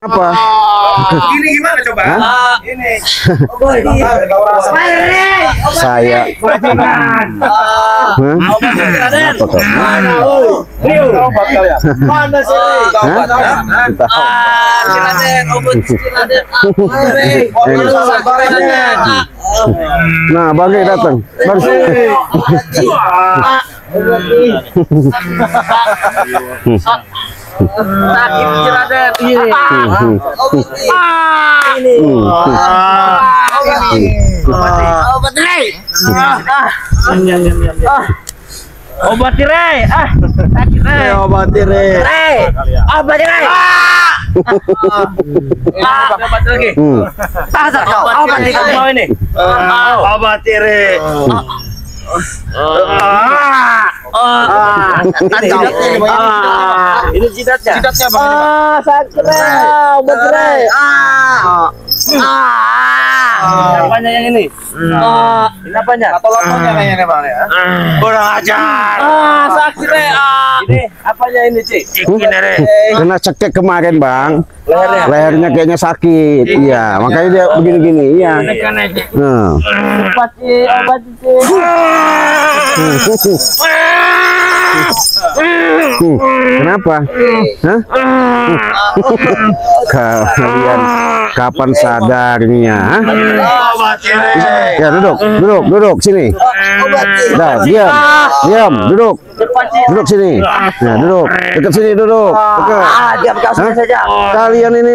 Apa? Ini gimana coba? Ini. Saya. Apa kau? Nah, Bang datang. Sakit Raden. Obat Rey. Obat Rey. Sakit Rey. Obat Rey. Obat Rey. Obat lagi. Obat kamu ini. Obat Rey. Ini jidatnya. Jidatnya Bang. Sakit Obat Rey. Apanya yang ini? Ini apanya? Atau lontongnya kayaknya Bang ya. Kurang ajar. Sakit Rey. Ini apanya ini, Cik? Kena cekek kemarin, Bang. Lehernya. Lehernya kayaknya sakit. Iya, makanya dia begini-gini. Iya. Nah. Obat, Cik. Kenapa? Hah? Kalian kapan sadarnya? Ya duduk sini. Dah, diam, duduk sini. Nah, duduk, dekat sini duduk. Dekat. Diam kau saja. Kalian ini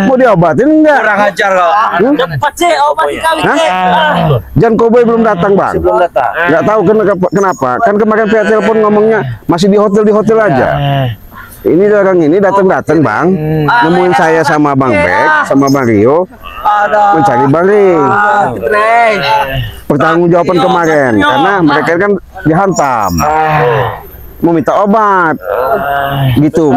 mau diobatin enggak? Kurang ajar kau. Cepat, Cik, obati kami, Hah? Cik. Jan Koboy belum datang, Bang. Belum datang. Nggak tahu kenapa. Kan kemarin via telepon ngomongnya masih di hotel aja. Ini orang ini datang, Bang. Nemuin saya sama Bang Bek, sama Bang Rio. Mencari Bang Rio. Pertanggungjawaban kemarin karena mereka kan dihantam. Mau minta obat. Gitu.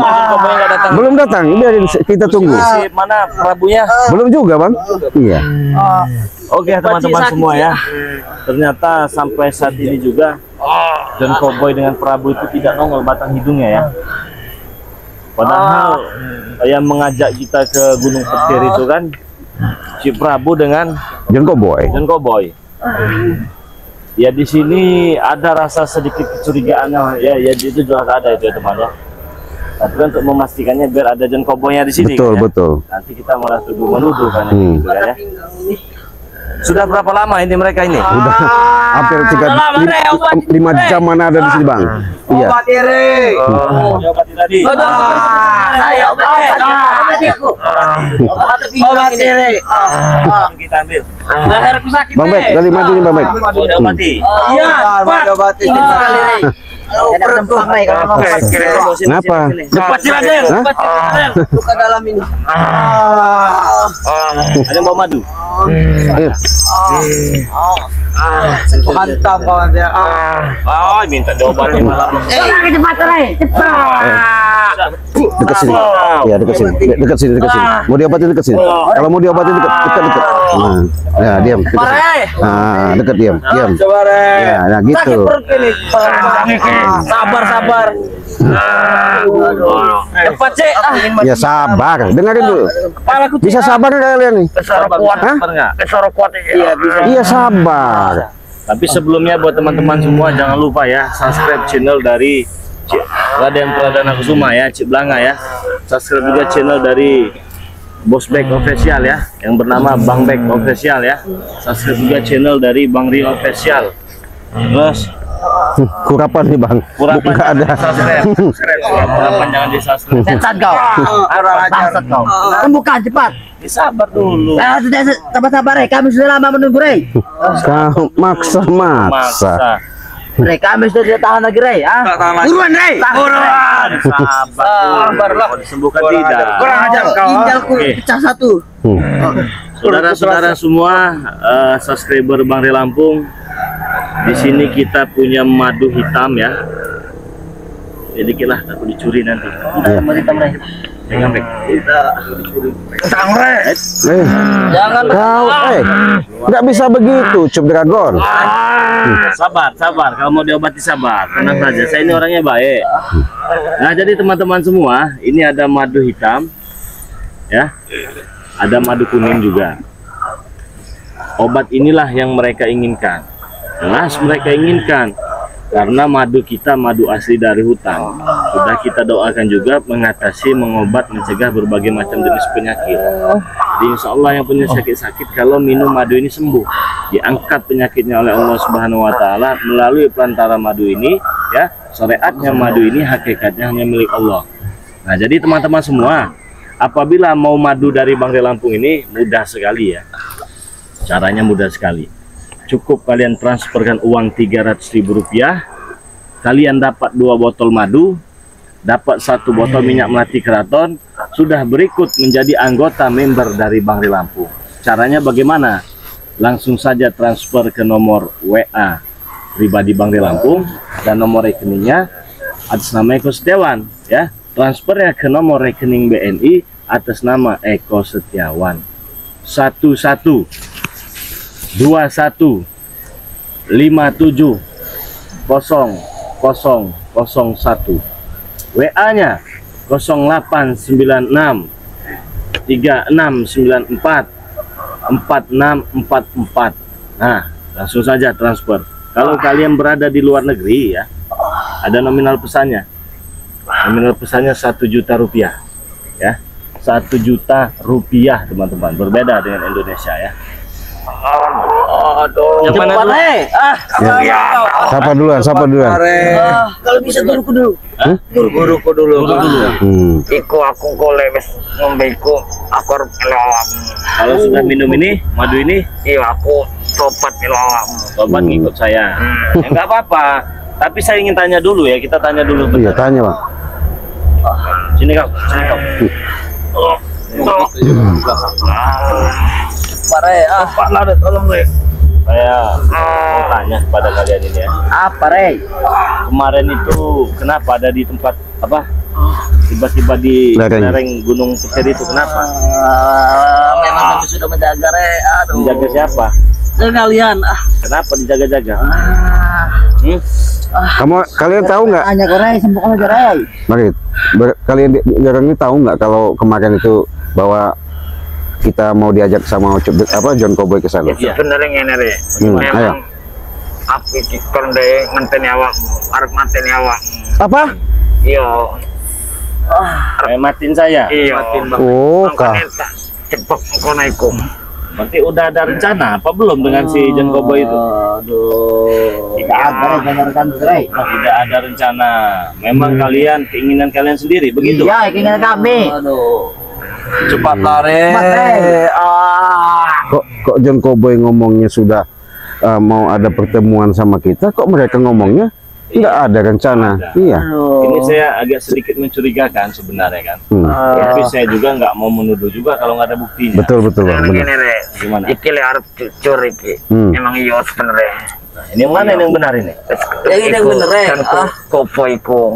Belum datang. Biarin kita tunggu. Mana Prabunya? Belum juga, Bang. Iya. Oke, teman-teman semua ya. Ternyata sampai saat ini juga John Cowboy dengan Prabu itu tidak nongol batang hidungnya ya. Padahal yang mengajak kita ke Gunung Petir itu kan si Prabu dengan John Cowboy. Ya di sini ada rasa sedikit kecurigaannya ya itu juga ada itu ya teman ya. Tapi kan untuk memastikannya biar ada John Cowboy-nya di sini. Betul, kan, ya? betul. Nanti kita malah menuduh kan gitu kan ya. Sudah berapa lama ini mereka ini? Udah hampir 5 jam mana ada di sini, Bang. Iya. Obat Rey. Obati tadi. Obat Rey. Kita ambil. Leherku sakit. Bang Bek, dari mati nih, Bang Bek. Udah obati. Iya, obati. Kenapa? Cepat Raden. Luka dalam ini. Ada yang bawa madu. Hantam kawan dia. Minta diobatin malam. Cepat, Ray. Cepat. Dekat sini. Ya, dekat sini. Mau diobatin dekat sini. Kalau mau diobatin dekat. Nah, ya, diam. Nah, dekat diam. Coba Rey. Ya, nah gitu. Sabar. Cepat Cik. Ya sabar. Dengerin dulu. Bisa sabar nggak kalian nih? Iya bisa. Iya sabar. Tapi sebelumnya buat teman-teman semua jangan lupa ya subscribe channel dari Cik Raden Pradana Kusuma ya, Cik Blanga ya. Subscribe juga channel dari Bos Bek Official ya, yang bernama Bang Bek Official ya. Subscribe juga channel dari Bang Rio Official. Terus Kurapan nih, Bang. Kurapan Nggak ada. Kurapan jangan di subscribe. Setan kau. Bangsat kau. Bukan cepat. Sabar dulu. Sabar, Ray. Kami sudah lama menunggu, Ray. Kau maksa. Ray, kami sudah tidak tahan lagi, Ray. Buruan, Ray. Buruan. Sabarlah. Mau disembuhkan tidak. Kurang ajar kau. Ginjalku pecah satu. Saudara-saudara semua, subscriber Bang Ray Lampung. Di sini kita punya madu hitam ya. Jadi kita takut dicuri nanti. Jangan Kau, nggak bisa begitu, Cup Dragon. Sabar. Kalau mau diobati sabar. Tenang saja. Saya ini orangnya baik. Nah, jadi teman-teman semua, ini ada madu hitam. ya. Ada madu kuning juga. Obat inilah yang mereka inginkan. Jelas mereka inginkan karena madu kita madu asli dari hutan. Sudah kita doakan juga mengatasi, mengobat, mencegah berbagai macam jenis penyakit. Jadi insya Allah yang punya sakit-sakit kalau minum madu ini sembuh, diangkat penyakitnya oleh Allah Subhanahu Wa Taala melalui perantara madu ini. Ya, syariatnya madu ini hakikatnya hanya milik Allah. Nah, jadi teman-teman semua, apabila mau madu dari Bangre Lampung ini mudah sekali ya. Caranya mudah sekali. Cukup kalian transferkan uang Rp300.000, kalian dapat 2 botol madu, dapat 1 botol minyak melati keraton, sudah berikut menjadi anggota member dari Bangre Lampung. Caranya bagaimana? Langsung saja transfer ke nomor WA pribadi Bangre Lampung dan nomor rekeningnya atas nama Eko Setiawan, ya. Transfernya ke nomor rekening BNI atas nama Eko Setiawan 1121570001, WA-nya 0896 3694 4644. Nah, langsung saja transfer. Kalau kalian berada di luar negeri ya, ada nominal pesannya. Nominal pesannya Rp1.000.000 ya. Rp1.000.000 teman-teman. Berbeda dengan Indonesia ya. Aduh. Yang mana dulu? Siapa duluan? Kalau bisa guruku dulu. Guruku dulu. Iku aku kole wis ngombe iku aku arep melawam. Kalau sudah minum ini, madu ini, Iya aku tobat melawam. sobat ngikut saya. Ya, enggak apa-apa. Tapi saya ingin tanya dulu ya, kita tanya dulu. Iya, tanya Bang. Sini kau. Pare, Pak Ladet, tolong deh. Saya mau tanya kepada kalian ini ya. apa re? Kemarin itu kenapa ada di tempat apa? Tiba-tiba di lereng Gunung Petir itu kenapa? Memang kami sudah menjaga re. Aduh. Menjaga siapa? Jaga kalian. Kenapa dijaga-jaga? Kalian tahu nggak? Hanya Korea, sembuh aja Ray. Marit, kalian ini tahu nggak kalau kemarin itu bahwa kita mau diajak sama John Cowboy ke sana? Iya. Sebenarnya ngene re. Ayo. Memang aku dikon deh ngenteni awak, arep mateni awak. Apa? Iya. Matiin saya. Iya. Oh, Makanya tak cepet kono iku. Berarti udah ada rencana apa belum dengan si John Cowboy itu? Aduh. Tidak ada dengarkan Ray. Tidak ada rencana. Memang kalian keinginan kalian sendiri begitu? Iya, keinginan kami. Aduh. Cepat lari. Kok John Cowboy ngomongnya sudah mau ada pertemuan sama kita, kok mereka ngomongnya nggak ada rencana? Ada. Iya. Ini saya agak sedikit mencurigakan sebenarnya kan. Tapi saya juga nggak mau menuduh juga kalau nggak ada buktinya. Betul Bang. Benar. Ngene re. Gimana? Iki le arep jujur iki. Emang iya sebenarnya. Ini yang mana yang benar ini? Yang ini yang bener re. Kopo iku.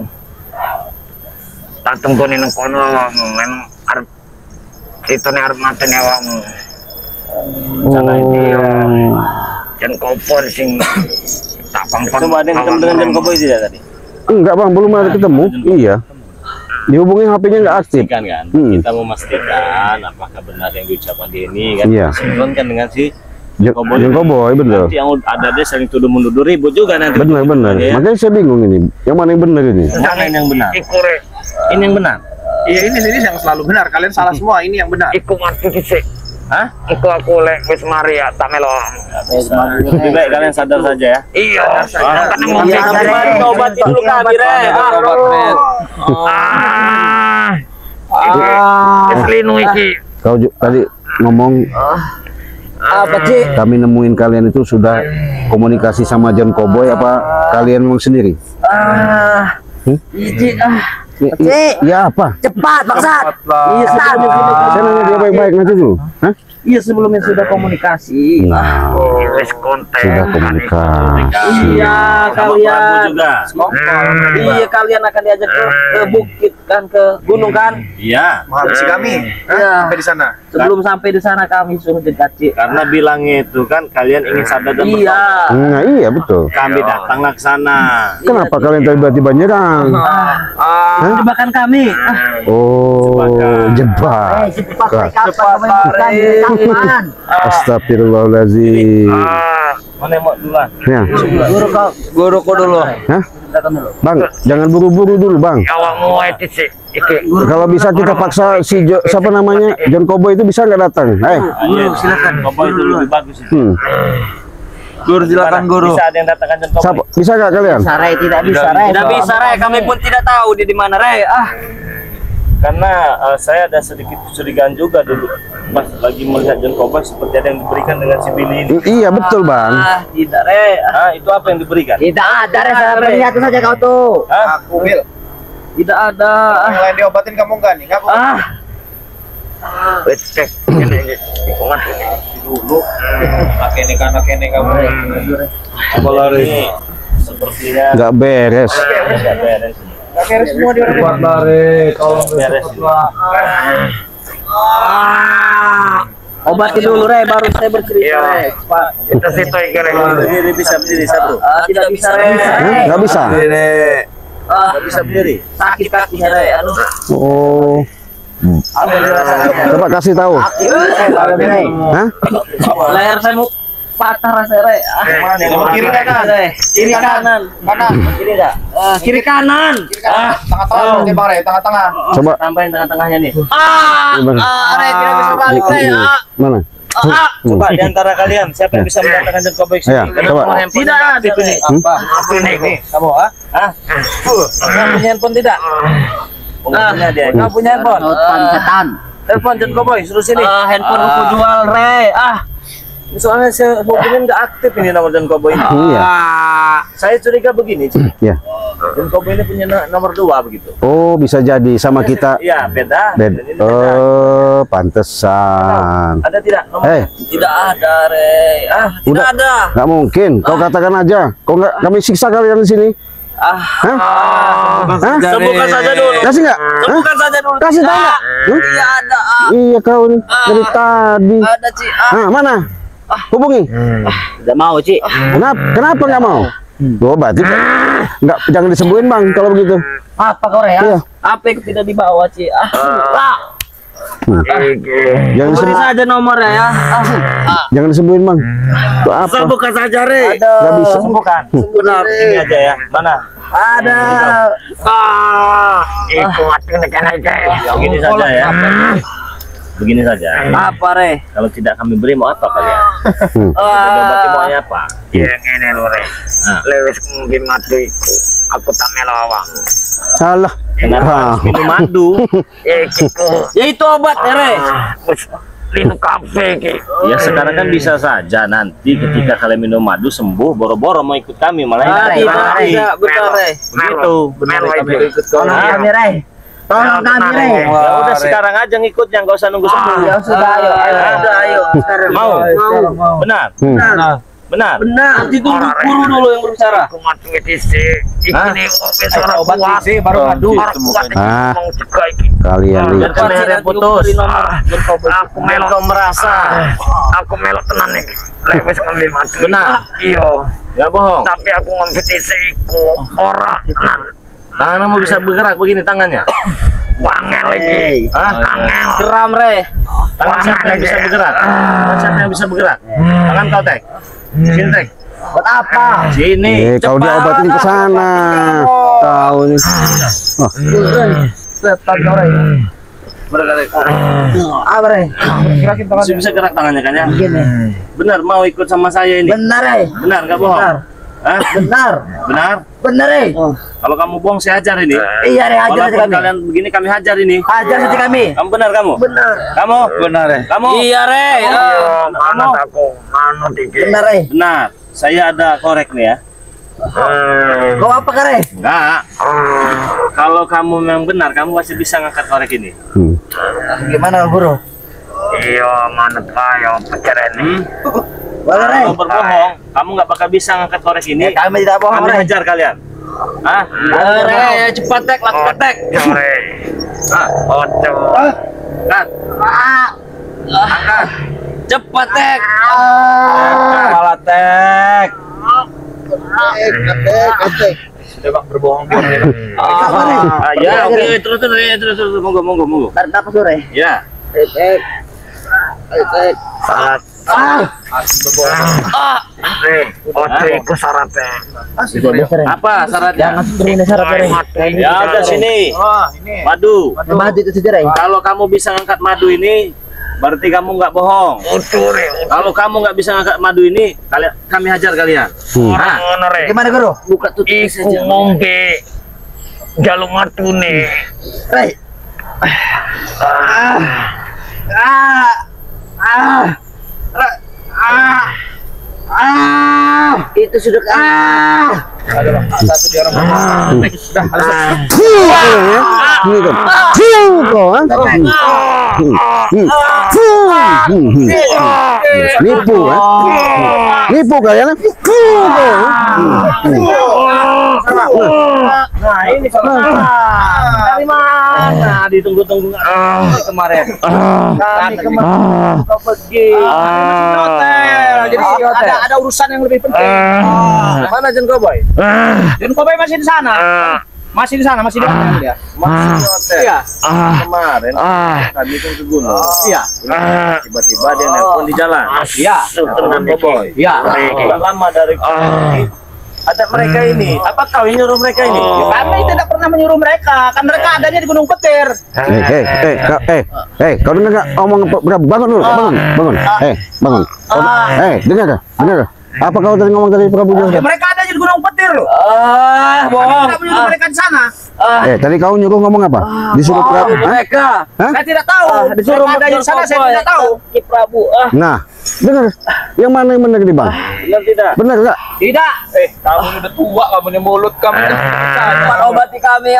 Tak tungguin nang kono memang arep itu nih arep mateni awakmu. Rencana ini. Dan kopo sing tak pang-pang. Coba ada yang ketemu dengan John Cowboy tidak tadi? Enggak Bang, belum ada ketemu. Iya. Dihubungin HP-nya nggak aktif. Pastikan kan? Kita memastikan apakah benar yang diucapkan dia ini kan? Iya. Sinkronkan dengan si John Cowboy, bener. Nanti yang ada dia saling tuduh menuduh ribut juga nanti. Benar. Ya. Makanya saya bingung ini. Yang mana yang benar ini? Mana yang benar? Iku re. Ini yang benar. Iya ini yang selalu benar. Kalian salah semua. Ini yang benar. Iku mati dhisik. Hah? Iku aku lek wis mari ya tak melo. Lebih baik kalian sadar saja ya. Iya. Kan ngomong Iya, gitu. Re. Obat dulu kami re. Keslinu iki. Kau tadi ngomong Apa sih? kami nemuin kalian itu sudah komunikasi sama John Cowboy apa kalian memang sendiri? Ya apa? Cepat, maksat. Iya, Saya nanya dia baik-baik nanti dulu. Hah? Iya, sebelumnya sudah komunikasi. Nah, Wis konten. sudah komunikasi. Iya, kalian. juga. Iya, kalian akan diajak ke bukit kan, ke gunung kan? Iya. Menghabisi kami. Iya. Sampai di sana. Sebelum sampai di sana kami suruh dekat Cik. Karena bilangnya itu kan kalian ingin sadar dan Iya. Nah, iya betul. kami datang ke sana. Kenapa kalian tiba-tiba nyerang? Jebakan kami. Oh, jebak. Astagfirullahaladzim. Mana mau duluan? Ya. Guruku dulu. Hah? Bang, jangan buru-buru dulu, Bang. Awakmu itu sih. Kalau bisa kita paksa si siapa namanya John Cowboy itu bisa nggak datang? Iya, silakan. Koboy itu lebih bagus itu. Guru silakan guru. Bisa ada yang datangkan John Cowboy. Bisa nggak kalian? Sarai tidak bisa, Rai. Tidak bisa, Rai. Kami pun tidak tahu dia di mana, Rai. Karena saya ada sedikit kecurigaan juga dulu pas lagi melihat John Cowboy seperti ada yang diberikan dengan si Billy ini. Iya betul, Bang. Tidak, Rai. Itu apa yang diberikan? Tidak ada, Rai. Saya melihat saja kau tuh. Aku Bil. Tidak ada. Yang lain diobatin kamu enggak nih? Ngaku. Cek. Ini Dulu. Pakai ini kamu. Apa lari? Sepertinya Nggak beres. nggak beres. Nggak beres semua dia orang. Beres. Obati dulu, Rai. Baru saya bercerita, Rai. Pak. itu situ ikan. Berdiri bisa berdiri satu. Tidak bisa, Rai. Nggak bisa. Nggak bisa berdiri. Sakit kaki, Rai. Oh. Coba kasih tahu. Hah? Leher saya mau patah rasanya, Rai. Kiri kanan. Kiri kanan. Kanan. Kiri enggak? Kiri kanan. Tengah-tengah mungkin Bang Ray, tengah-tengah. Coba. Tambahin tengah-tengahnya nih. Rai tidak bisa balik, Rai. Mana? Coba di antara kalian siapa yang bisa mendatangkan John Cowboy Ya, sini? coba. Tidak ada, Rai. Apa ini? Kamu, Kamu punya handphone tidak? Punya dia. Kau punya handphone? Setan. Telepon John Cowboy, suruh sini. Handphone aku jual, Rai. Soalnya saya hubungin nggak aktif ini nomor John Cowboy ini. Iya. Saya curiga begini, Ci. Ya. John Cowboy ini punya nomor 2 begitu. Oh, bisa jadi sama kita. Iya, beda. Ini beda. Oh, pantesan. Ada tidak nomor? Tidak ada, Rai. Tidak Udah. ada. Nggak mungkin. Kau katakan aja. Kau nggak kami siksa kalian di sini. Hah? Hah? Sebutkan saja dulu. Kasih nggak? Hah? Sebutkan saja dulu. Kasih tahu nggak? Tidak ada. Iya kau nih dari tadi. Ada, Ci. Mana? Hubungi. Tidak mau, Ci. Kenapa nggak mau? Oh, berarti nggak, jangan disembuhin, Bang, kalau begitu. Apa kau, Rai? Iya. HP ku tidak dibawa, Ci. Jangan Beri disembuhin, saja nomornya ya. jangan disembuhin, Bang. Itu apa? Bukan saja, Re. Nggak bisa. Bukan. Benar. Ini aja ya. Mana? Ada. Itu akan aja. Begini saja ya. Begini saja. Apa, Re? Kalau tidak kami beri mau apa kalian? Hmm. Berarti maunya apa? Yang ini lore. Lewis mungkin mati iku. Aku tak melawang. Salah. Kenapa harus minum madu? Gitu. Ya itu obat, ya, Re. Wis linu kafe ki. Ya sekarang kan bisa saja nanti ketika kalian minum madu sembuh, boro-boro mau ikut kami malah Tidak, lari. tidak, benar, Re. Begitu. Benar kami itu. ikut kau. Kami, Re. Tolong kami, Re. Ya udah sekarang aja ngikutnya, nggak usah nunggu sembuh. Ya sudah, ayo. Sudah, ayo. Mau? Benar. Benar. Benar. Nanti tunggu guru dulu yang berbicara. Aku mati di sini. Ini obat orang Obat kuat. sih baru madu. Orang kuat Ah. mau cegah iki. Kalian Biar lihat. kalian yang putus. Aku melok Kau merasa. Aku melok tenan nih. Lewis ngambil mati. Benar. Iya. Nggak bohong. Tapi aku ngambil di sini iku ora tenan. Tanganmu bisa bergerak begini tangannya. Wangel iki. Angel. Geram, Re. Tangan siapa yang bisa bergerak? Tangan siapa yang bisa bergerak? Tangan kau, Tek. Sini, Tek. Buat apa? Sini. Kau diobatin ke sana. Tahu nih. Oh, Setan, Re. Apa, Re? Masih bisa gerak tangannya kan ya? Benar, mau ikut sama saya ini? Benar, Re. Benar, nggak bohong? Hah? Benar. Benar? Benar, Re. Kalau kamu bohong, saya hajar ini. Iya, Re. Hajar saja Walaupun kami. kalian begini, kami hajar ini. Hajar saja kami. Kamu benar, kamu? Benar. Kamu? Benar, ya? Kamu? Iya, Re. Mana aku? Mana dikit. Benar, Re. Benar. Saya ada korek nih ya. Kau apa, Re? Enggak. Kalau kamu memang benar, kamu masih bisa ngangkat korek ini. Gimana, Guru? Iya, mana tayo pacaran ini. Boleh, Re. Kalau berbohong, kamu nggak bakal bisa ngangkat korek ini. Kami tidak bohong, Kami Re. hajar kalian. Hah? Re, cepat, Tek. Lakukan, Tek. Sore. Ojo. Angkat. Angkat. Cepat, Tek. Kepala, Tek. Coba berbohong pun. Ya, oke, terus, monggo. Apa sore? Ya. Syarat. Iku syaratnya. Apa syaratnya? syaratnya. Ya udah sini. Oh, ini. Madu. Madu itu saja, Ray. Kalau kamu bisa ngangkat madu ini, berarti kamu nggak bohong. Kalau kamu nggak bisa ngangkat madu ini, kami hajar kalian. Nah, Gimana, Guru? Buka tutup Iku saja. ngombe jaluk matune. Ray. Itu sudah Ada Bang. Satu di orang. Dah, halus. Ini kan. Kau kan. Nipu kan. Nipu kalian. nah ini dari mana? Ditunggu-tunggu kemarin. Kami kemarin kau pergi. Hotel. Jadi ada urusan yang lebih penting. Mana Jen Cowboy? Jen Cowboy masih di sana. Masih di sana, masih di hotel dia. Masih di hotel. Iya. Kemarin kami kan ke gunung. Iya. Tiba-tiba dia nelpon di jalan. Iya. Teman Cowboy. Iya. Tidak lama dari ada mereka ini. Apa kau yang nyuruh mereka ini? Kami tidak pernah menyuruh mereka, kan mereka adanya di Gunung Petir. Kau dengar nggak omong bangun dulu, bangun. Bangun. Dengar nggak? Apa kau tadi ngomong tadi Prabu Jogja? Mereka adanya di Gunung Petir loh. bohong. Kita menyuruh mereka di sana. Tadi kau nyuruh ngomong apa? Disuruh Prabu? Mereka Saya tidak tahu. disuruh Mereka adanya di sana, saya tidak tahu. Ki Prabu. Nah, dengar. Yang mana yang benar nih bang? Benar tidak? Benar nggak? Tidak. Kamu udah tua, kamu nih mulut kamu. Cepat obati kami.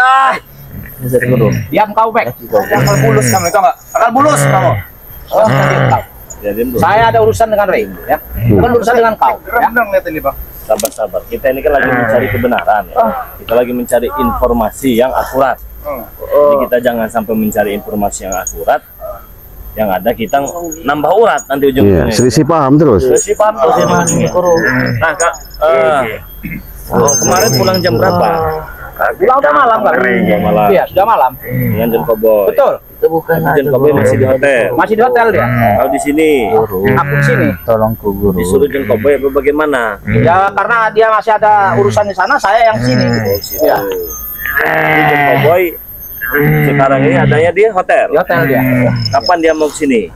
Diam kau, Bek. Akal bulus kamu, itu enggak? Akal bulus kamu. Diam kau. Saya ada urusan dengan Ray, ya. Bukan urusan dengan kau. Ya. Lihat ini, Bang. Sabar. Kita ini kan lagi mencari kebenaran. Ya. Kita lagi mencari informasi yang akurat. Jadi kita jangan sampai mencari informasi yang akurat. Yang ada kita nambah urat nanti Iya, ujung-ujungnya. selisih paham terus. Selisih paham terus ya, Mas. Nah, Kak, kemarin pulang jam berapa? Pulang udah malam, Bang. Sudah malam. Iya, sudah malam. Dengan Jen Cowboy. Betul. Itu bukan Jen Cowboy masih di hotel. Masih di hotel dia. Kau di sini. Aku di sini. tolong ku Guru. Disuruh Jen Cowboy apa bagaimana? Ya karena dia masih ada urusan di sana, saya yang sini. Ya. Jen Cowboy sekarang ini adanya di hotel. Di hotel dia. Kapan dia mau ke sini?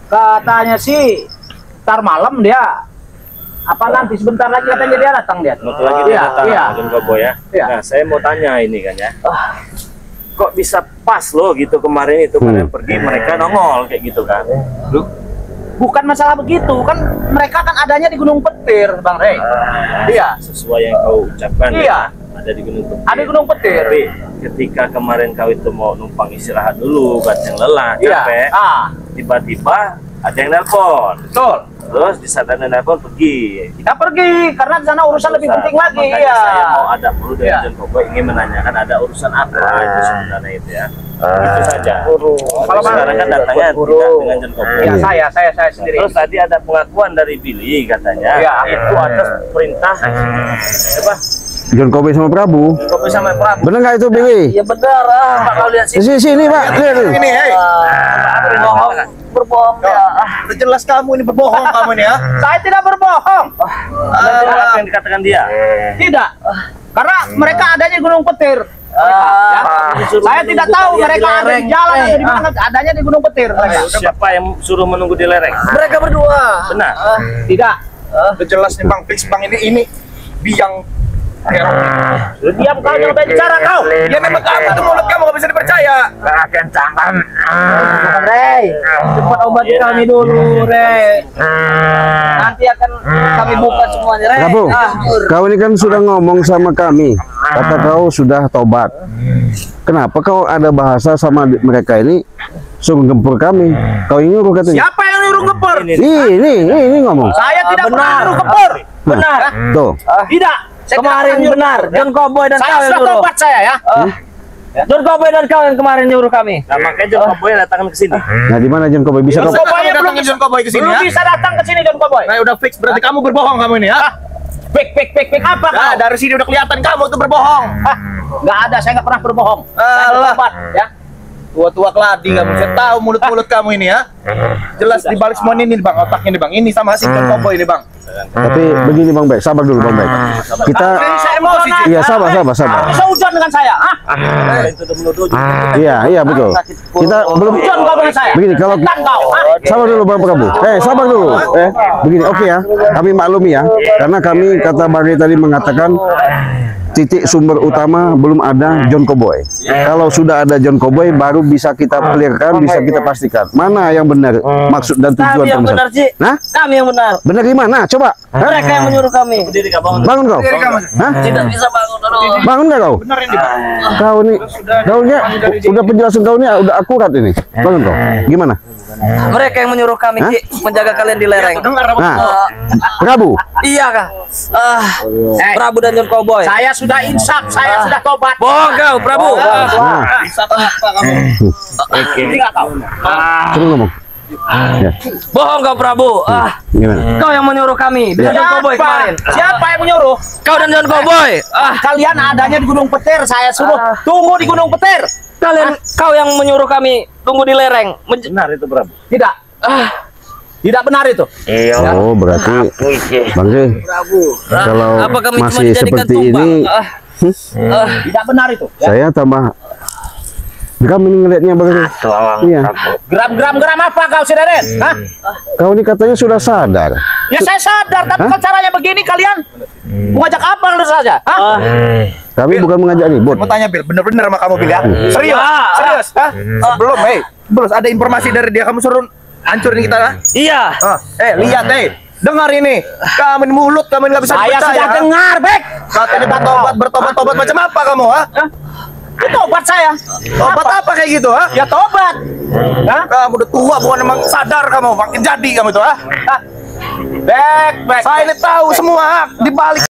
Katanya sih ntar malam dia. Apa nanti sebentar lagi katanya dia datang dia. Bentar lagi dia datang, Iya. Jen Cowboy ya. Iya. Nah, saya mau tanya ini kan ya. Kok bisa pas loh gitu kemarin itu kalian pergi mereka nongol kayak gitu kan? Bukan masalah begitu, kan mereka kan adanya di Gunung Petir, Bang Rey. Iya. Sesuai yang kau ucapkan Iya. ya, ada di Gunung Petir. Ada di Gunung Petir. Tapi ketika kemarin kau itu mau numpang istirahat dulu, yang lelah, Iya. capek, tiba-tiba ada yang nelpon. Betul. Terus di saat ada nelpon pergi. Kita pergi karena di sana urusan lebih penting lagi. Makanya Iya. saya mau ada perlu dari Iya. Jen Cowboy ingin menanyakan ada urusan apa itu sebenarnya itu ya. Itu saja. Kalau sekarang kan datangnya tidak dengan Jen Cowboy. Ya saya sendiri. Terus tadi ada pengakuan dari Billy katanya Iya. itu atas perintah apa? Jen Cowboy sama Prabu. Cowboy sama Prabu. Benar nggak itu Billy? Ya benar. Pak kau lihat Di sini. sini Pak. Lihat. Ini, hei. Berbohong ya. Udah jelas kamu ini berbohong kamu ini ya. Saya tidak berbohong. Apa yang dikatakan dia? Tidak. Karena mereka adanya di Gunung Petir. Ya. Saya tidak tahu mereka ada di jalan atau di mana, adanya di Gunung Petir. mereka. Siapa yang suruh menunggu di lereng? Mereka berdua. Benar. Tidak. Udah jelas nih Bang, fix Bang ini biang kerok. Lu diam kau jangan bicara kau. Ya memang kamu tuh mulut kamu gak bisa dipercaya. Kencangan. Rey, cepat obati kami dulu, Rey. Nanti akan kami buka semuanya, Rey. Prabu, kau ini kan sudah ngomong sama kami. Kata kau sudah tobat. Kenapa kau ada bahasa sama mereka ini suruh gempur kami? Kau ini nyuruh katanya. Siapa yang nyuruh ngepur? Ini ngomong. Saya tidak pernah nyuruh ngepur. Benar. Tuh. Tidak. Saya Kemarin tidak pernah benar. nyuruh. Jen Cowboy dan Saya kau yang sudah nyuruh. tobat saya ya. Jen Cowboy dan kau yang kemarin nyuruh kami. Nah, makanya Jen Cowboy datangkan ke sini. Nah, di mana Jen Cowboy bisa kau? Cowboy belum bisa ke sini. Belum bisa datang ke sini John Cowboy. Nah, udah fix berarti kamu berbohong kamu ini ya. Bek apa kau? Nah, dari sini udah kelihatan kamu tuh berbohong. Hah? Nggak ada, saya nggak pernah berbohong. Saya Alah. bertobat, ya. Tua-tua keladi kamu. Saya tahu mulut-mulut kamu ini ya. Jelas di balik semua ini Bang, otaknya nih Bang. Ini sama si John Cowboy ini Bang. Tapi begini Bang Bek, sabar dulu Bang Bek. Kita Saya emosi sih. iya sabar. Bisa hujan dengan saya, hah? Iya betul. Kita belum Hujan kau dengan saya. begini kalau Hujan kau, hah? sabar dulu Bang Prabu. Sabar dulu. Begini oke ya. Kami maklumi ya. Karena kami kata Bari tadi mengatakan titik sumber utama belum ada John Cowboy. Kalau sudah ada John Cowboy baru bisa kita clearkan, bisa kita pastikan mana yang benar maksud dan tujuan Kami yang benar, pemesan. Ci. Nah, Kami yang benar. benar di mana? Coba. Hah? Mereka yang menyuruh kami. Bangun kau. Hah? Tidak bisa bangun. Aduh. Bangun nggak kau? Kau nih, udah penjelasan kau ini udah akurat ini. Bangun kau. Gimana? Mereka yang menyuruh kami, Ci, menjaga kalian di lereng. Nah, Prabu. Iya kah? Prabu dan John Cowboy. Saya sudah insaf, saya sudah tobat. Bohong kau, Prabu. Nah, Insaf apa kamu? Ini nggak kau? coba ngomong. Ya, Bohong kau, Prabu. gimana? Kau yang menyuruh kami dengan John Cowboy kemarin. Siapa yang menyuruh? Kau dan John Cowboy. Kalian adanya di Gunung Petir, saya suruh tunggu di Gunung Petir. Kau yang menyuruh kami tunggu di lereng. Benar itu Prabu. Tidak. Tidak benar itu. Iya. Oh, berarti Bang Zee, kalau Apa kami cuma masih dijadikan seperti tumbang? ini, Tidak benar itu. Ya. saya tambah kami ngelihatnya Bang Zee. Iya. Gram apa kau, si Deden? Hah? Kau ini katanya sudah sadar. Ya saya sadar, tapi kalau caranya begini kalian mengajak apa saja? Hah? Kami bukan mengajak ribut. Mau tanya Bil, bener-bener sama kamu Bil ya? Serius? Hah? Belum ada informasi dari dia kamu suruh hancurin kita lah. Iya. Lihat dengar ini. Kamu ini mulut, kamu nggak bisa Saya dipercaya. sudah dengar, Bek. Katanya bertobat macam apa kamu, ha? Itu obat saya. Tobat apa kayak gitu, ha? Ya tobat. Hah? Kamu udah tua, bukan emang sadar kamu, makin jadi kamu itu, ha? Bek. Saya ini tahu semua, di balik